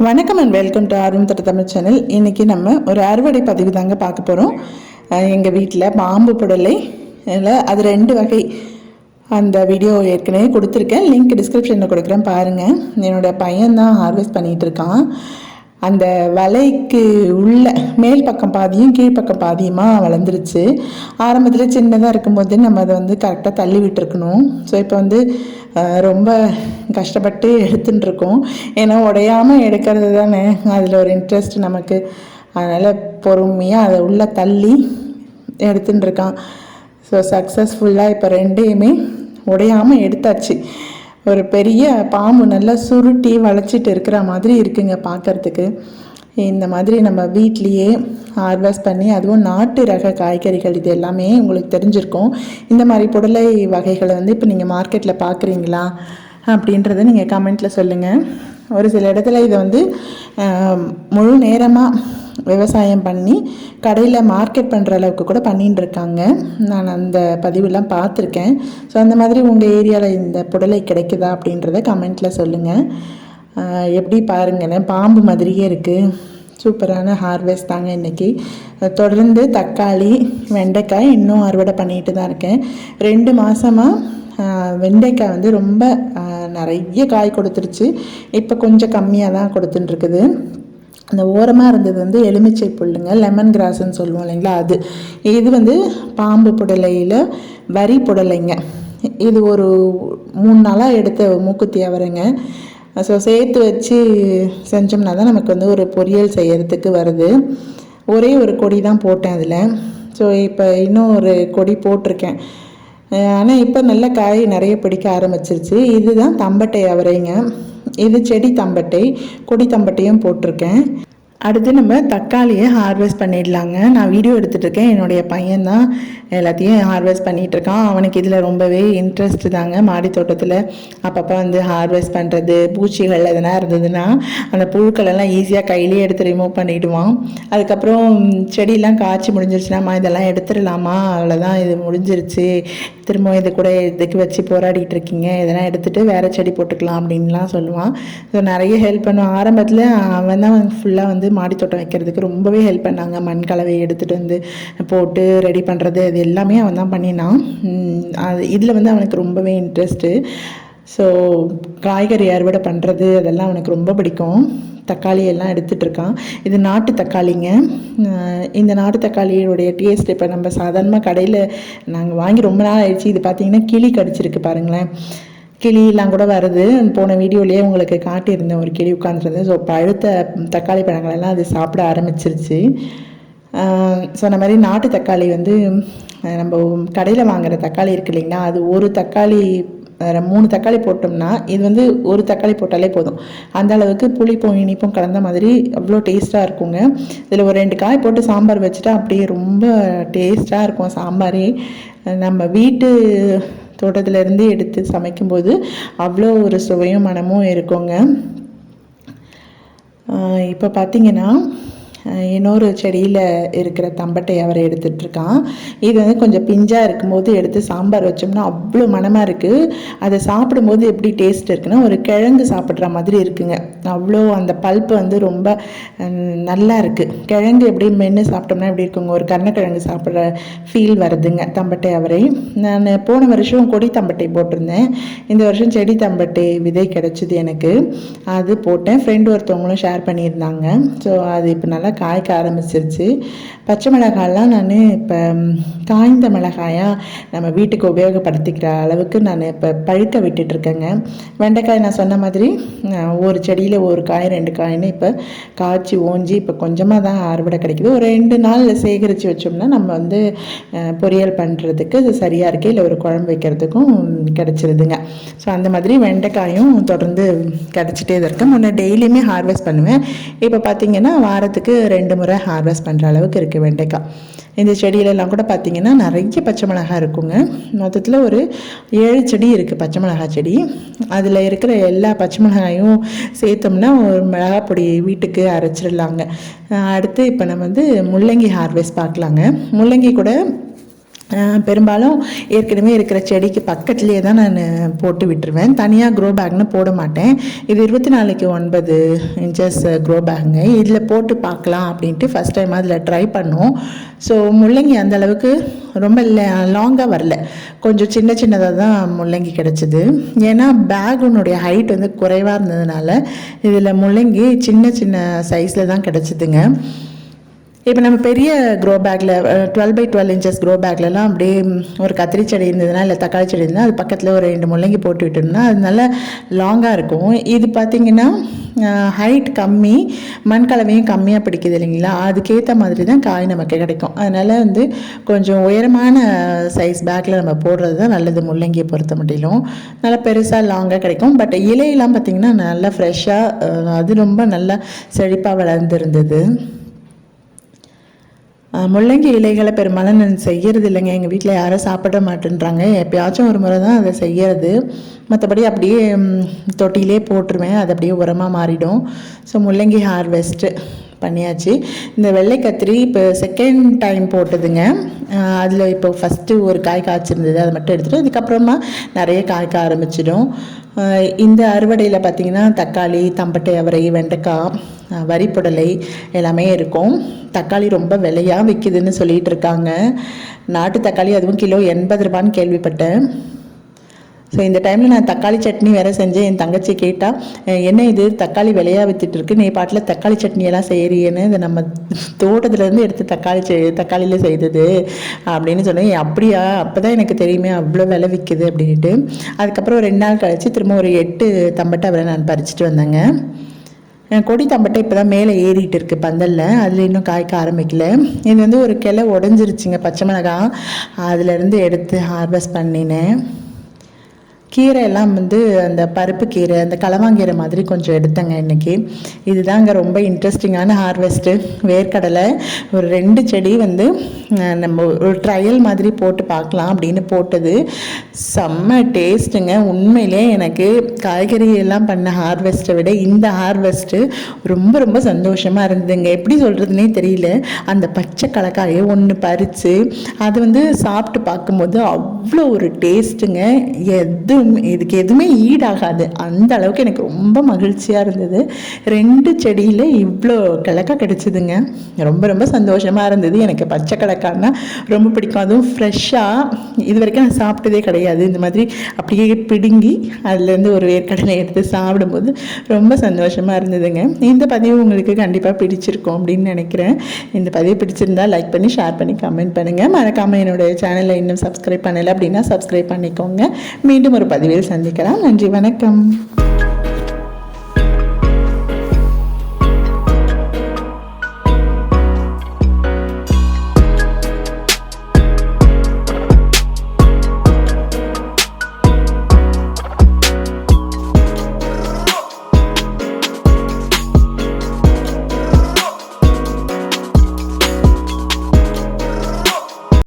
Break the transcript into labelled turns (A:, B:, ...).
A: வணக்கம் and welcome to ஆர்வம் தோட்ட தமிழ் சேனல். இன்றைக்கி நம்ம ஒரு அறுவடை பதிவு தாங்க பார்க்க போகிறோம். எங்கள் வீட்டில் பாம்பு புடலை அது 2 வகை. அந்த வீடியோ ஏற்கனவே கொடுத்துருக்கேன், லிங்க் டிஸ்கிரிப்ஷனில் கொடுக்குறேன் பாருங்கள். என்னோடய பையன்தான் ஹார்வெஸ்ட் பண்ணிகிட்டு இருக்கான். அந்த வலைக்கு உள்ள மேல் பக்கம் பாதியும் கீழ்ப்பக்கம் பாதியுமாக வளர்ந்துருச்சு. ஆரம்பத்தில் சின்னதாக இருக்கும்போது நம்ம அதை கரெக்டாக தள்ளி விட்டுருக்கணும். ஸோ இப்போ ரொம்ப கஷ்டப்பட்டு எடுத்துட்டுருக்கோம். ஏன்னா உடையாமல் எடுக்கிறது தானே அதில் ஒரு இன்ட்ரெஸ்ட் நமக்கு. அதனால் பொறுமையாக அதை உள்ளே தள்ளி எடுத்துட்டுருக்கான். ஸோ சக்ஸஸ்ஃபுல்லாக இப்போ 2யுமே உடையாமல் எடுத்தாச்சு. ஒரு பெரிய பாம்பு நல்லா சுருட்டி வளைச்சிட்டு இருக்கிற மாதிரி இருக்குங்க பார்க்குறதுக்கு. இந்த மாதிரி நம்ம வீட்லேயே ஹார்வெஸ்ட் பண்ணி, அதுவும் நாட்டு ரக காய்கறிகள் இது எல்லாமே உங்களுக்கு தெரிஞ்சிருக்கும். இந்த மாதிரி புடலை வகைகளை இப்போ நீங்கள் மார்க்கெட்டில் பார்க்குறீங்களா அப்படின்றத நீங்கள் கமெண்ட்டில் சொல்லுங்கள். ஒரு சில இடத்துல இதை முழு நேரமாக விவசாயம் பண்ணி கடையில் மார்க்கெட் பண்ணுற அளவுக்கு கூட பண்ணின்னு இருக்காங்க. நான் அந்த பதிவெல்லாம் பார்த்துருக்கேன். ஸோ அந்த மாதிரி உங்கள் ஏரியாவில் இந்த புடலை கிடைக்குதா அப்படின்றத கமெண்ட்டில் சொல்லுங்கள். எப்படி பாருங்களேன், பாம்பு மாதிரியே இருக்குது. சூப்பரான ஹார்வெஸ்ட் தாங்க இன்றைக்கி. தொடர்ந்து தக்காளி, வெண்டைக்காய் இன்னும் அறுவடை பண்ணிட்டு தான் இருக்கேன். 2 மாதமாக வெண்டைக்காய் ரொம்ப நிறைய காய் கொடுத்துருச்சு. இப்போ கொஞ்சம் கம்மியாக தான் கொடுத்துட்டுருக்குது. அந்த ஓரமாக இருந்தது எலுமிச்சை புல்லுங்க, லெமன் கிராஸ்ன்னு சொல்லுவோம் இல்லைங்களா, அது. இது பாம்பு புடலையில் வரி புடலைங்க. இது ஒரு 3 நாளாக எடுத்த மூக்குத்தி அவரைங்க. ஸோ சேர்த்து வச்சு செஞ்சோம்னா தான் நமக்கு ஒரு பொரியல் செய்கிறதுக்கு வருது. ஒரே ஒரு கொடி தான் போட்டேன் அதில். ஸோ இப்போ இன்னும் ஒரு கொடி போட்டிருக்கேன். ஆனால் இப்போ நல்ல காய் நிறைய பிடிக்க ஆரம்பிச்சிருச்சு. இதுதான் தம்பட்டை அவரைங்க. இது செடி தம்பட்டை, கொடி தம்பட்டையும் போட்டிருக்கேன். அடுத்து நம்ம தக்காளியை ஹார்வெஸ்ட் பண்ணிடலாங்க. நான் வீடியோ எடுத்துகிட்டு இருக்கேன். என்னுடைய பையன்தான் எல்லாத்தையும் ஹார்வெஸ்ட் பண்ணிகிட்ருக்கான். அவனுக்கு இதில் ரொம்பவே இன்ட்ரெஸ்ட் தாங்க. மாடி தோட்டத்தில் அப்பப்போ ஹார்வெஸ்ட் பண்ணுறது, பூச்சிகள் எதனா இருந்ததுன்னா அந்த புழுக்களெல்லாம் ஈஸியாக கையிலேயே எடுத்து ரிமூவ் பண்ணிவிடுவான். அதுக்கப்புறம் செடியெல்லாம் காய்ச்சி முடிஞ்சிருச்சுனாம்மா இதெல்லாம் எடுத்துடலாமா, அவ்வளோதான் இது முடிஞ்சிருச்சு, திரும்ப இது கூட இதுக்கு வச்சு போராடிட்டு இருக்கீங்க, இதெல்லாம் எடுத்துகிட்டு வேறு செடி போட்டுக்கலாம் அப்படின்லாம் சொல்லுவான். ஸோ நிறைய ஹெல்ப் பண்ணுவான். ஆரம்பத்தில் அவன் தான் ஃபுல்லாக மாடி தோட்டம் வைக்கிறதுக்கு ரொம்பவே ஹெல்ப் பண்ணாங்க. மண் கலவையை எடுத்துகிட்டு போட்டு ரெடி பண்ணுறது, அது எல்லாமே அவன் தான் பண்ணினான். அது இதில் அவனுக்கு ரொம்பவே இன்ட்ரெஸ்ட்டு. ஸோ காய்கறி அறுவடை பண்ணுறது அதெல்லாம் அவனுக்கு ரொம்ப பிடிக்கும். தக்காளி எல்லாம் எடுத்துகிட்டு இருக்கான். இது நாட்டு தக்காளிங்க. இந்த நாட்டு தக்காளியோடைய டேஸ்ட் இப்போ நம்ம சாதாரணமாக கடையில் நாங்கள் வாங்கி ரொம்ப நாள் ஆயிடுச்சு. இது பார்த்திங்கன்னா கிளி கடிச்சிருக்கு பாருங்களேன். கிளியெல்லாம் கூட வருது. போன வீடியோலேயே உங்களுக்கு காட்டியிருந்தேன், ஒரு கிளி உட்காந்துருந்தேன். ஸோ பழுத்த தக்காளி பழங்களெல்லாம் அது சாப்பிட ஆரம்பிச்சிருச்சு. சொன்ன மாதிரி நாட்டு தக்காளி நம்ம கடையில் வாங்குகிற தக்காளி இருக்கு இல்லைங்களா, அது ஒரு தக்காளி 3 தக்காளி போட்டோம்னா இது ஒரு தக்காளி போட்டாலே போதும். அந்த அளவுக்கு புளிப்பும் இனிப்பும் கலந்த மாதிரி அவ்வளோ டேஸ்ட்டாக இருக்குங்க. இதில் ஒரு 2 காய் போட்டு சாம்பார் வச்சுட்டா அப்படியே ரொம்ப டேஸ்ட்டாக இருக்கும் சாம்பாரே. நம்ம வீட்டு தோட்டத்திலேருந்து எடுத்து சமைக்கும்போது அவ்வளோ ஒரு சுவையும் மனமும் இருக்குங்க. இப்போ பார்த்திங்கன்னா இன்னொரு செடியில் இருக்கிற தம்பட்டை அவரை எடுத்துகிட்ருக்கான். இது கொஞ்சம் பிஞ்சாக இருக்கும்போது எடுத்து சாம்பார் வச்சோம்னா அவ்வளோ மனமாக இருக்குது. அதை சாப்பிடும்போது எப்படி டேஸ்ட் இருக்குன்னா ஒரு கிழங்கு சாப்பிட்ற மாதிரி இருக்குங்க. அவ்வளோ அந்த பல்ப்பு ரொம்ப நல்லா இருக்குது. கிழங்கு எப்படி மென்று சாப்பிட்டோம்னா எப்படி இருக்குங்க, ஒரு கருணக்கிழங்கு சாப்பிட்ற ஃபீல் வருதுங்க தம்பட்டை அவரை. நான் போன வருஷம் கொடி தம்பட்டை போட்டிருந்தேன். இந்த வருஷம் செடி தம்பட்டை விதை கிடச்சிது எனக்கு. அது போட்டேன். ஃப்ரெண்டு ஒருத்தவங்களும் ஷேர் பண்ணியிருந்தாங்க. ஸோ அது இப்போ நல்லா காய்க்க ஆரம்பிச்சிருச்சு. பச்சை மிளகாயெல்லாம் நான் இப்போ காய்ந்த மிளகாயாக நம்ம வீட்டுக்கு உபயோகப்படுத்திக்கிற அளவுக்கு நான் இப்போ பழுக்க விட்டுட்ருக்கேங்க. வெண்டைக்காய் நான் சொன்ன மாதிரி ஒரு செடியில் ஒரு காய் 2 காய்னு இப்போ காய்ச்சி ஓஞ்சி இப்போ கொஞ்சமாக தான் அறுவடை கிடைக்குது. ஒரு 2 நாள் சேகரித்து வச்சோம்னா நம்ம பொரியல் பண்ணுறதுக்கு அது சரியாக இருக்குது, இல்லை ஒரு குழம்பு வைக்கிறதுக்கும் கிடச்சிருதுங்க. ஸோ அந்த மாதிரி வெண்டைக்காயும் தொடர்ந்து கிடச்சிட்டே தான் இருக்கேன். முன்னே டெய்லியுமே ஹார்வெஸ்ட் பண்ணுவேன். இப்போ பார்த்திங்கன்னா வாரத்துக்கு 2 முறை ஹார்வெஸ்ட் பண்ணுற அளவுக்கு இருக்குது வெண்டைக்காய். இந்த செடியிலெல்லாம் கூட பார்த்திங்கன்னா நிறைய பச்சை மிளகாய் இருக்குங்க. மொத்தத்தில் ஒரு 7 செடி இருக்குது பச்சை மிளகாய் செடி. அதில் இருக்கிற எல்லா பச்சை மிளகாயும் சேர்த்தோம்னா ஒரு மிளகாய் பொடி வீட்டுக்கு அரைச்சிடலாங்க. அடுத்து இப்போ நம்ம முள்ளங்கி ஹார்வெஸ்ட் பார்க்கலாங்க. முள்ளங்கி கூட பெரும்பாலும் ஏற்கனவே இருக்கிற செடிக்கு பக்கத்துலேயே தான் நான் போட்டு விட்டுருவேன். தனியாக க்ரோ பேக்னு போட மாட்டேன். இது 24x9 இன்ச்சஸ் க்ரோ பேக்குங்க. இதில் போட்டு பார்க்கலாம் அப்படின்ட்டு ஃபஸ்ட் டைம் அதில் ட்ரை பண்ணோம். ஸோ முள்ளங்கி அந்தளவுக்கு ரொம்ப லாங்காக வரல, கொஞ்சம் சின்ன சின்னதாக தான் முள்ளங்கி கிடச்சிது. ஏன்னா பேகுனுடைய ஹைட் வந்து குறைவாக இருந்ததுனால இதில் முள்ளங்கி சின்ன சின்ன சைஸில் தான் கிடச்சிதுங்க. இப்போ நம்ம பெரிய க்ரோ பேக்கில் 12x12 இன்ச்சஸ் க்ரோ பேக்லலாம் அப்படியே ஒரு கத்திரி செடி இருந்ததுன்னா இல்லை தக்காளி செடி இருந்தால் அது பக்கத்தில் ஒரு 2 முள்ளங்கி போட்டு விட்டோம்னா அது நல்லா லாங்காக இருக்கும். இது பார்த்திங்கன்னா ஹைட் கம்மி, மண் கலவையும் கம்மியாக பிடிக்குது இல்லைங்களா, அதுக்கேற்ற மாதிரி தான் காய் நமக்கு கிடைக்கும். அதனால் வந்து கொஞ்சம் உயரமான சைஸ் பேக்கில் நம்ம போடுறது தான் நல்லது. முள்ளங்கியை பொறுத்த மட்டிலும் நல்லா பெருசாக லாங்காக கிடைக்கும். பட் இலையெல்லாம் பார்த்திங்கன்னா நல்லா ஃப்ரெஷ்ஷாக, அது ரொம்ப நல்லா செழிப்பாக வளர்ந்துருந்தது. முள்ளங்கி இலைகளை பெரும்பாலும் நான் செய்கிறது இல்லைங்க. எங்கள் வீட்டில் யாரும் சாப்பிட மாட்டேன்றாங்க. எப்போயாச்சும் ஒரு முறை தான் அதை செய்கிறது. மற்றபடி அப்படியே தொட்டியிலே போட்டுருவேன், அது அப்படியே உரமாக மாறிடும். ஸோ முள்ளங்கி ஹார்வெஸ்ட்டு பண்ணியாச்சு. இந்த வெள்ளை கத்திரி இப்போ செகண்ட் டைம் போட்டதுங்க. அதில் இப்போ ஃபஸ்ட்டு ஒரு காய் காய்ச்சிருந்தது, அதை மட்டும் எடுத்துகிட்டு அதுக்கப்புறமா நிறைய காய்க்க ஆரம்பிச்சிடும். இந்த அறுவடையில் பார்த்திங்கன்னா தக்காளி, தம்பட்டை அவரை, வெண்டைக்காய், வரிப்புடலை எல்லாமே இருக்கும். தக்காளி ரொம்ப விலையாக விற்கிதுன்னு சொல்லிகிட்டு இருக்காங்க. நாட்டு தக்காளி அதுவும் கிலோ 80 ரூபான்னு கேள்விப்பட்டேன். ஸோ இந்த டைமில் நான் தக்காளி சட்னி வேறு செஞ்சேன். என் தங்கச்சி கேட்டால், என்ன இது தக்காளி விலையாக விற்றுட்டுருக்கு, நீ பாட்டில் தக்காளி சட்னியெல்லாம் செய்கிறீன்னு, இது நம்ம தோட்டத்துலேருந்து எடுத்து தக்காளியில் செய்தது அப்படின்னு சொன்னேன். அப்படியா, அப்போ தான் எனக்கு தெரியுமே அவ்வளோ விலை விற்கிது அப்படின்ட்டு. அதுக்கப்புறம் 2 நாள் கழித்து திரும்ப ஒரு 8 தம்பட்டை அவரை நான் பறிச்சுட்டு வந்தேங்க. கொடி தம்பட்டை இப்போ தான் மேலே ஏறிட்டு இருக்குது பந்தலில், அதில் இன்னும் காய்க்க ஆரம்பிக்கல. இது வந்து ஒரு கிளை உடஞ்சிருச்சுங்க, பச்சை மிளகாய், அதிலேருந்து எடுத்து ஹார்வெஸ்ட் பண்ணினேன். கீரை எல்லாம் வந்து அந்த பருப்பு கீரை, அந்த கலவாங்கீரை மாதிரி கொஞ்சம் எடுத்தேங்க இன்றைக்கி. இதுதாங்க ரொம்ப இன்ட்ரெஸ்டிங்கான ஹார்வெஸ்ட்டு. வேர்க்கடலை ஒரு 2 செடி வந்து நம்ம ஒரு ட்ரையல் மாதிரி போட்டு பார்க்கலாம் அப்படின்னு போட்டது. செம்ம டேஸ்ட்டுங்க. உண்மையிலே எனக்கு காய்கறி எல்லாம் பண்ண ஹார்வெஸ்ட்டை விட இந்த ஹார்வெஸ்ட்டு ரொம்ப ரொம்ப சந்தோஷமாக இருந்ததுங்க. எப்படி சொல்கிறதுனே தெரியல. அந்த பச்சை கலக்காயை ஒன்று பறித்து அது வந்து சாப்பிட்டு பார்க்கும்போது அவ்வளோ ஒரு டேஸ்ட்டுங்க. இதுக்கு எதுவுமே ஈடாகாது. அந்த அளவுக்கு எனக்கு ரொம்ப மகிழ்ச்சியாக இருந்தது. 2 செடியில் இவ்வளோ கிழக்கா கிடச்சிதுங்க. ரொம்ப ரொம்ப சந்தோஷமாக இருந்தது. எனக்கு பச்சை கிழக்கான்னா ரொம்ப பிடிக்கும். அதுவும் ஃப்ரெஷ்ஷாக இது வரைக்கும் நான் சாப்பிட்டதே கிடையாது. இந்த மாதிரி அப்படியே பிடுங்கி அதுலேருந்து ஒரு வேர்க்கடலை எடுத்து சாப்பிடும்போது ரொம்ப சந்தோஷமாக இருந்ததுங்க. இந்த பதிவு உங்களுக்கு கண்டிப்பாக பிடிச்சிருக்கும் அப்படின்னு நினைக்கிறேன். இந்த பதிவு பிடிச்சிருந்தால் லைக் பண்ணி, ஷேர் பண்ணி, கமெண்ட் பண்ணுங்கள். மறக்காமல் என்னுடைய சேனலை இன்னும் சப்ஸ்கிரைப் பண்ணலை அப்படின்னா சப்ஸ்கிரைப் பண்ணிக்கோங்க. மீண்டும் ஒரு பதிவில் சந்திக்கலாம். நன்றி, வணக்கம்.